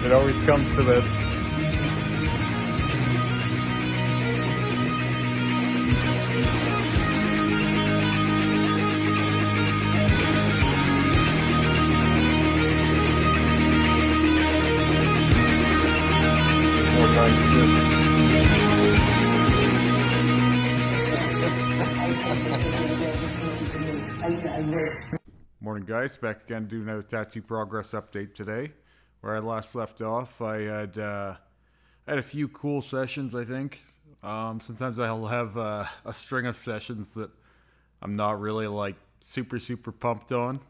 It always comes to this. More nice Morning guys, back again to do another tattoo progress update today. Where I last left off, I had a few cool sessions, I think. Sometimes I'll have a string of sessions that I'm not really like super pumped on.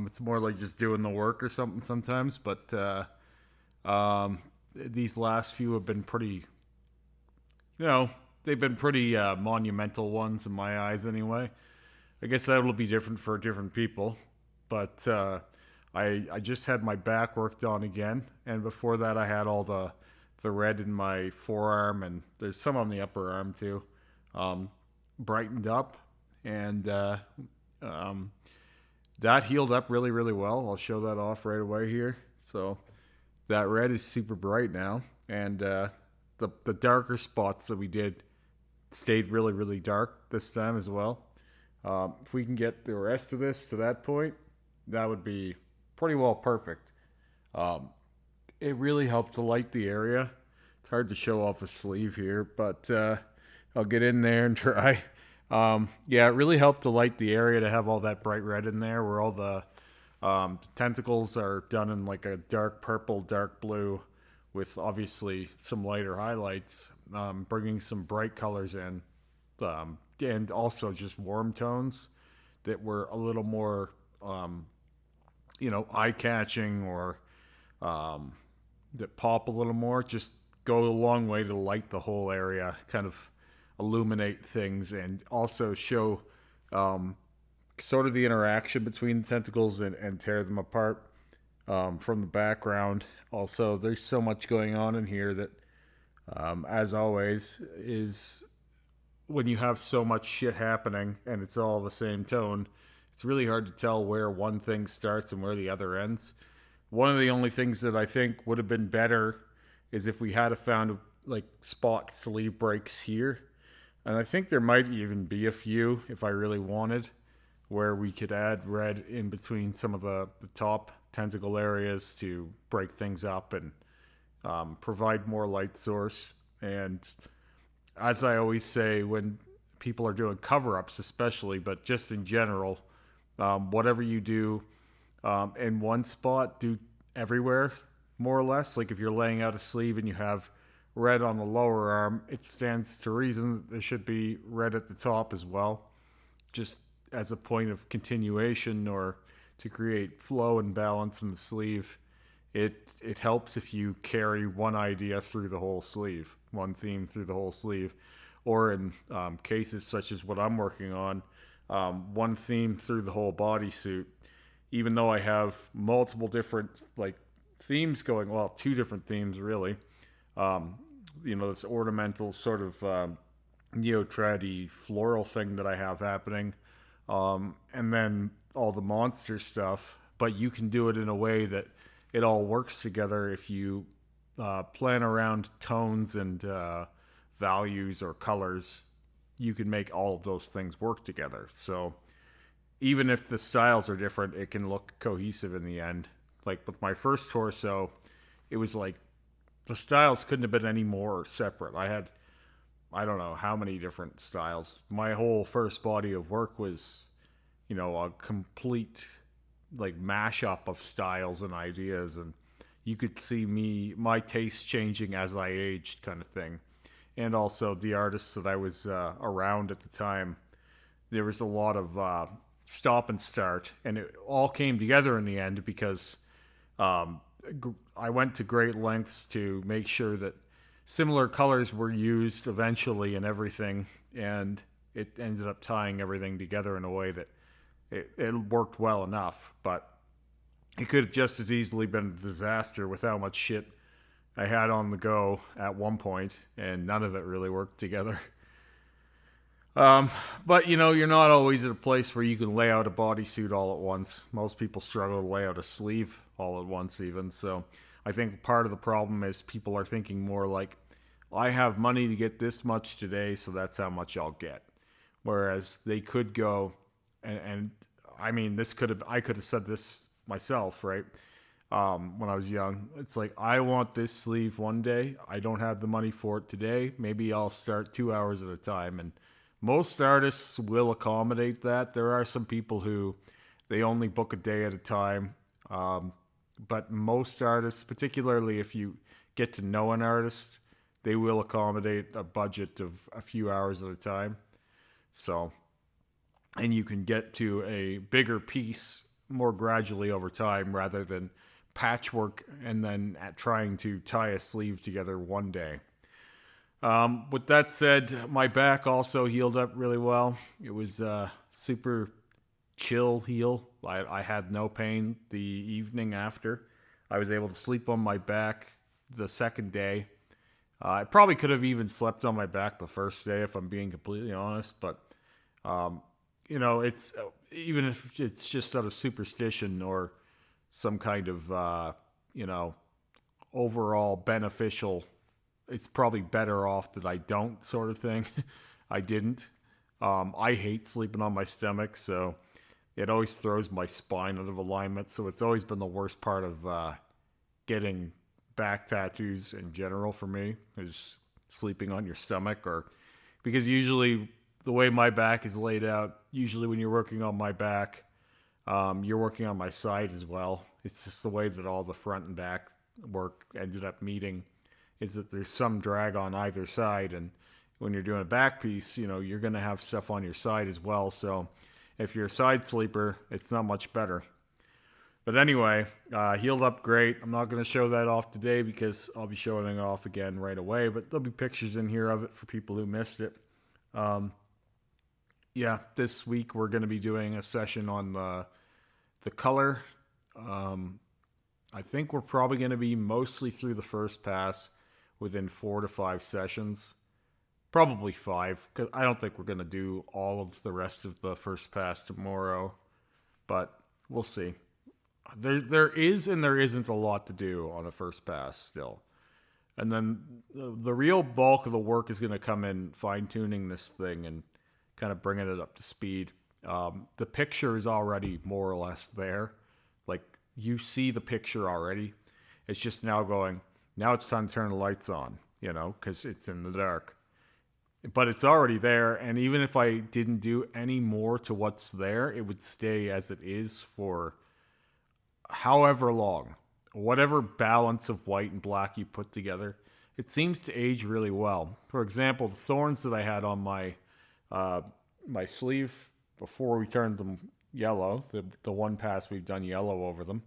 It's more like just doing the work or something sometimes, but these last few have been pretty, they've been pretty monumental ones in my eyes anyway. I guess that'll be different for different people, but I just had my back worked on again, and before that I had all the red in my forearm, and there's some on the upper arm too, brightened up, and that healed up really well. I'll show that off right away here. So that red is super bright now, and the darker spots that we did stayed really dark this time as well. If we can get the rest of this to that point, that would be pretty well perfect. It really helped to light the area. It's hard to show off a sleeve here, but I'll get in there and try. Yeah, it really helped to light the area to have all that bright red in there, where all the tentacles are done in like a dark purple, dark blue, with obviously some lighter highlights, bringing some bright colors in. And also just warm tones that were a little more, eye-catching, or that pop a little more. Just go a long way to light the whole area, kind of illuminate things, and also show sort of the interaction between the tentacles and tear them apart from the background. Also, there's so much going on in here that, as always, is when you have so much shit happening and it's all the same tone, it's really hard to tell where one thing starts and where the other ends. One of the only things that I think would have been better is if we had found like spots to leave breaks here. And I think there might even be a few, if I really wanted, where we could add red in between some of the top tentacle areas to break things up and provide more light source. And as I always say, when people are doing cover-ups especially, but just in general, whatever you do in one spot, do everywhere, more or less. Like if you're laying out a sleeve and you have red on the lower arm, it stands to reason that there should be red at the top as well, just as a point of continuation or to create flow and balance in the sleeve. It helps if you carry one idea through the whole sleeve, one theme through the whole sleeve, or in cases such as what I'm working on, one theme through the whole bodysuit. Even though I have multiple different like themes going, well, two different themes really. This ornamental sort of neo-trad-y floral thing that I have happening, and then all the monster stuff. But you can do it in a way that it all works together if you plan around tones and values or colors. You can make all of those things work together. So even if the styles are different, it can look cohesive in the end. Like with my first torso, it was like the styles couldn't have been any more separate. I had, I don't know how many different styles. My whole first body of work was, a complete like mashup of styles and ideas, and you could see my taste changing as I aged, kind of thing. And also the artists that I was around at the time, there was a lot of stop and start, and it all came together in the end because I went to great lengths to make sure that similar colors were used eventually in everything, and it ended up tying everything together in a way that it worked well enough. But it could have just as easily been a disaster with how much shit I had on the go at one point, and none of it really worked together. But you're not always at a place where you can lay out a bodysuit all at once. Most people struggle to lay out a sleeve all at once even. So I think part of the problem is people are thinking more like, I have money to get this much today, so that's how much I'll get. Whereas they could go, and I mean, I could have said this myself, right? When I was young, it's like, I want this sleeve one day. I don't have the money for it today. Maybe I'll start 2 hours at a time. And most artists will accommodate that. There are some people who they only book a day at a time. But most artists, particularly if you get to know an artist, they will accommodate a budget of a few hours at a time. So, and you can get to a bigger piece more gradually over time rather than patchwork and then trying to tie a sleeve together one day. With that said, my back also healed up really well. It was super chill heal. I had no pain the evening after. I was able to sleep on my back the second day. I probably could have even slept on my back the first day if I'm being completely honest, but it's even if it's just out of superstition or some kind of overall beneficial, it's probably better off that I don't sort of thing. I didn't. I hate sleeping on my stomach, so it always throws my spine out of alignment. So it's always been the worst part of getting back tattoos in general for me, is sleeping on your stomach, or because usually the way my back is laid out, usually when you're working on my back, you're working on my side as well. It's just the way that all the front and back work ended up meeting, is that there's some drag on either side, and when you're doing a back piece, you're going to have stuff on your side as well. So if you're a side sleeper, it's not much better. But anyway, healed up great. I'm not going to show that off today because I'll be showing it off again right away, but there'll be pictures in here of it for people who missed it. This week we're going to be doing a session on the color. I think we're probably going to be mostly through the first pass within 4 to 5 sessions. Probably 5, because I don't think we're going to do all of the rest of the first pass tomorrow, but we'll see. There is and there isn't a lot to do on a first pass still. And then the real bulk of the work is going to come in fine-tuning this thing and kind of bringing it up to speed. The picture is already more or less there. Like, you see the picture already. It's just now it's time to turn the lights on, because it's in the dark. But it's already there, and even if I didn't do any more to what's there, it would stay as it is for however long. Whatever balance of white and black you put together, it seems to age really well. For example, the thorns that I had on my sleeve before we turned them yellow, the one pass we've done yellow over them,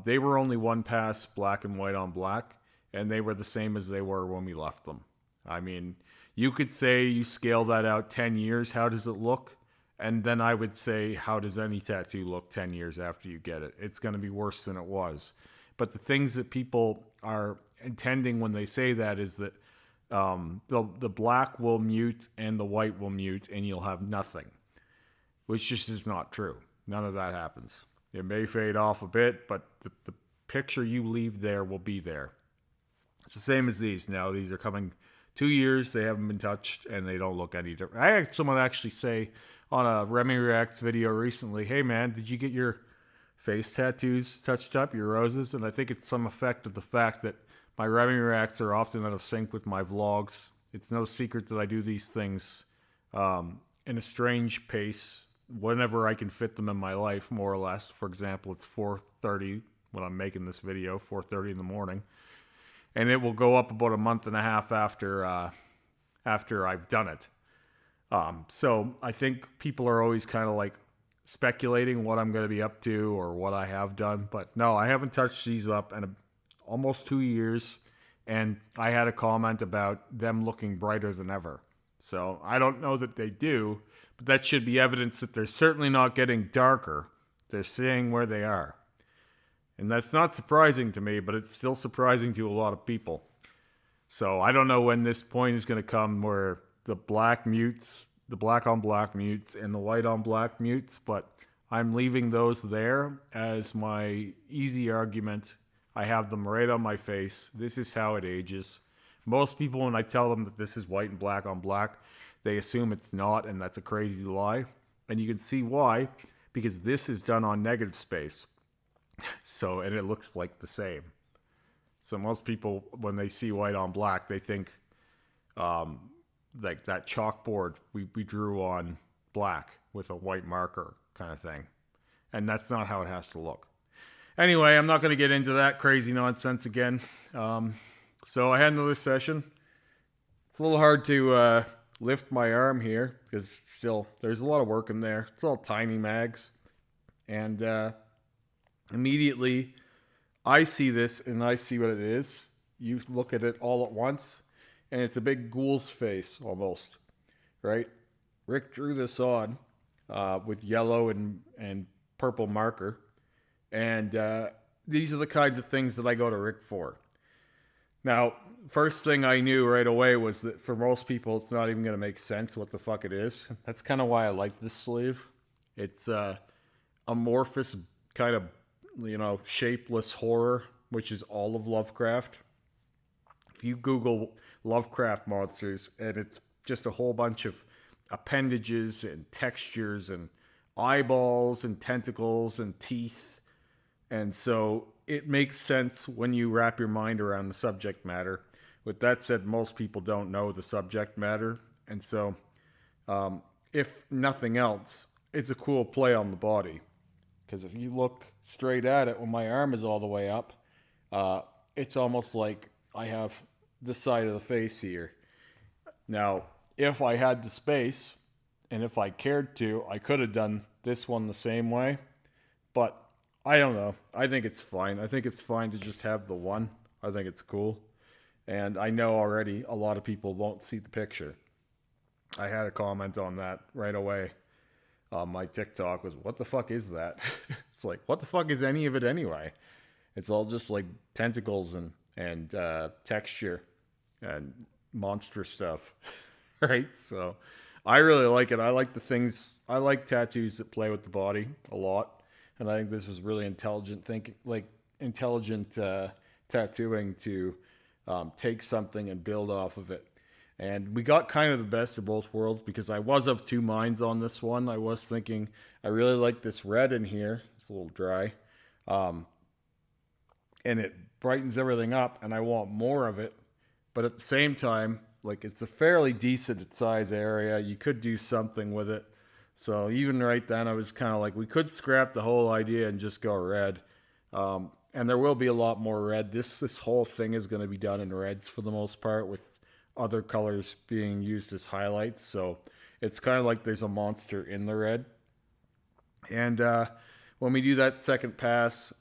they were only one pass black and white on black, and they were the same as they were when we left them. I mean, you could say you scale that out 10 years, how does it look? And then I would say, how does any tattoo look 10 years after you get it? It's going to be worse than it was. But the things that people are intending when they say that is that the black will mute and the white will mute and you'll have nothing, which just is not true. None of that happens. It may fade off a bit, but the picture you leave there will be there. It's the same as these. Now, these are coming 2 years. They haven't been touched and they don't look any different. I had someone actually say on a Remy Reacts video recently, hey man, did you get your face tattoos touched up, your roses? And I think it's some effect of the fact that my Remy Reacts are often out of sync with my vlogs. It's no secret that I do these things in a strange pace whenever I can fit them in my life, more or less. For example, it's 4:30 when I'm making this video, 4:30 in the morning. And it will go up about a month and a half after I've done it. So I think people are always kind of like speculating what I'm going to be up to or what I have done. But no, I haven't touched these up in almost 2 years. And I had a comment about them looking brighter than ever. So I don't know that they do, but that should be evidence that they're certainly not getting darker. They're staying where they are. And that's not surprising to me, but it's still surprising to a lot of people. So I don't know when this point is going to come where the black mutes, the black on black mutes, and the white on black mutes, but I'm leaving those there as my easy argument. I have them right on my face. This is how it ages. Most people, when I tell them that this is white and black on black, they assume it's not, and that's a crazy lie. And you can see why, because this is done on negative space. So, and it looks like the same. So most people, when they see white on black, they think like that chalkboard we drew on black with a white marker kind of thing. And that's not how it has to look. Anyway, I'm not going to get into that crazy nonsense again. So I had another session. It's a little hard to lift my arm here because still there's a lot of work in there. It's all tiny mags. And immediately I see this and I see what it is. You look at it all at once and it's a big ghoul's face almost, right? Rick drew this on with yellow and purple marker. And these are the kinds of things that I go to Rick for. Now, first thing I knew right away was that for most people, it's not even going to make sense what the fuck it is. That's kind of why I like this sleeve. It's amorphous kind of, shapeless horror, which is all of Lovecraft. If you Google Lovecraft monsters, and it's just a whole bunch of appendages and textures and eyeballs and tentacles and teeth. And so it makes sense when you wrap your mind around the subject matter. With that said, most people don't know the subject matter. And so, if nothing else, it's a cool play on the body. Because if you look straight at it when my arm is all the way up, it's almost like I have this side of the face here. Now, if I had the space, and if I cared to, I could have done this one the same way. But I don't know. I think it's fine. I think it's fine to just have the one. I think it's cool. And I know already a lot of people won't see the picture. I had a comment on that right away. My TikTok was, what the fuck is that? It's like, what the fuck is any of it anyway? It's all just like tentacles and texture and monster stuff. Right? So I really like it. I like the things, I like tattoos that play with the body a lot. And I think this was really intelligent thinking, like intelligent tattooing to take something and build off of it. And we got kind of the best of both worlds because I was of two minds on this one. I was thinking, I really like this red in here. It's a little dry. And it brightens everything up and I want more of it. But at the same time, like it's a fairly decent size area. You could do something with it. So even right then, I was kind of like, we could scrap the whole idea and just go red. And there will be a lot more red. This whole thing is going to be done in reds for the most part, with other colors being used as highlights. So it's kind of like there's a monster in the red. And when we do that second pass,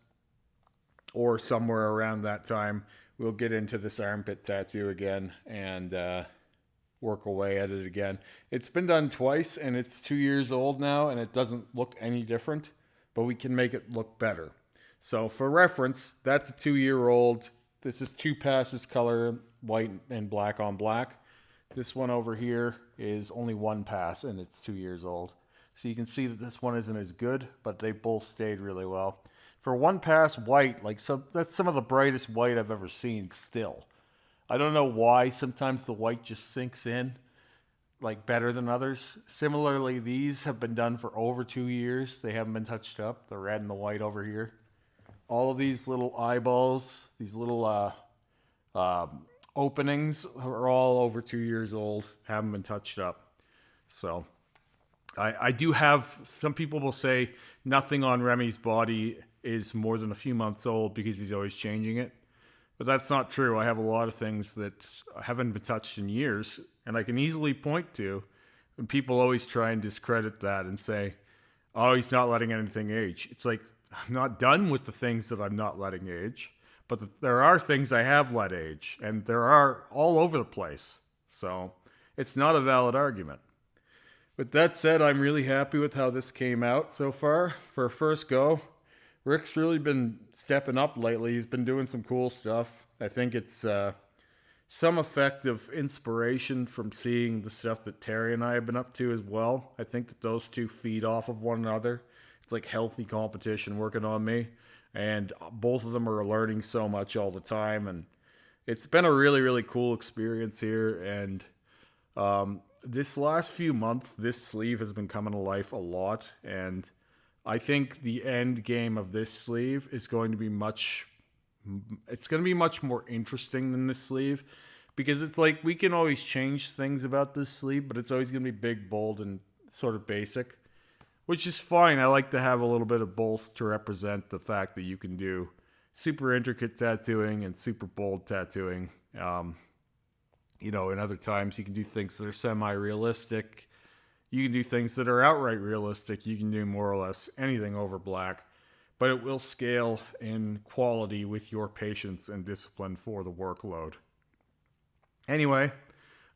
or somewhere around that time, we'll get into this armpit tattoo again and work away at it again. It's been done twice and it's 2 years old now and it doesn't look any different, but we can make it look better. So for reference, that's a 2-year-old. This is 2 passes color, white and black on black. This one over here is only 1 pass and it's 2 years old. So you can see that this one isn't as good, but they both stayed really well. For 1 pass white, that's some of the brightest white I've ever seen still. I don't know why sometimes the white just sinks in like better than others. Similarly, these have been done for over 2 years. They haven't been touched up. The red and the white over here. All of these little eyeballs, these little openings are all over 2 years old. Haven't been touched up. So I do have, some people will say nothing on Remy's body is more than a few months old because he's always changing it. But that's not true. I have a lot of things that haven't been touched in years, and I can easily point to, and people always try and discredit that and say, oh, he's not letting anything age. It's like, I'm not done with the things that I'm not letting age, but there are things I have let age, and there are all over the place. So it's not a valid argument. With that said, I'm really happy with how this came out so far. For a first go, Rick's really been stepping up lately. He's been doing some cool stuff. I think it's some effect of inspiration from seeing the stuff that Terry and I have been up to as well. I think that those two feed off of one another. It's like healthy competition working on me. and both of them are learning so much all the time, and it's been a really, really cool experience here. And this last few months, this sleeve has been coming to life a lot, and I think the end game of this sleeve is going to be it's going to be much more interesting than this sleeve, because it's like we can always change things about this sleeve, but it's always going to be big, bold, and sort of basic, which is fine. I like to have a little bit of both to represent the fact that you can do super intricate tattooing and super bold tattooing. And other times you can do things that are semi-realistic. You can do things that are outright realistic. You can do more or less anything over black, but it will scale in quality with your patience and discipline for the workload. Anyway,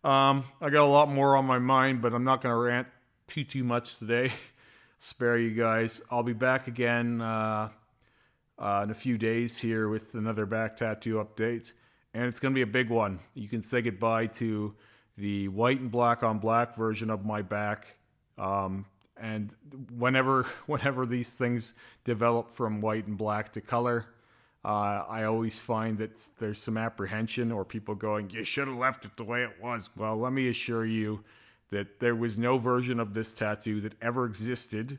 I got a lot more on my mind, but I'm not going to rant too much today. Spare you guys. I'll be back again in a few days here with another back tattoo update, and it's going to be a big one. You can say goodbye to the white and black on black version of my back, and whenever these things develop from white and black to color, I always find that there's some apprehension, or people going, you should have left it the way it was. Well, let me assure you that there was no version of this tattoo that ever existed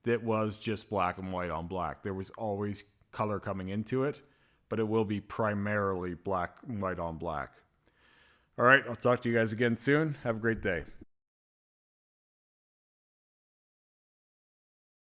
that was just black and white on black. There was always color coming into it, but it will be primarily black and white on black. All right, I'll talk to you guys again soon. Have a great day.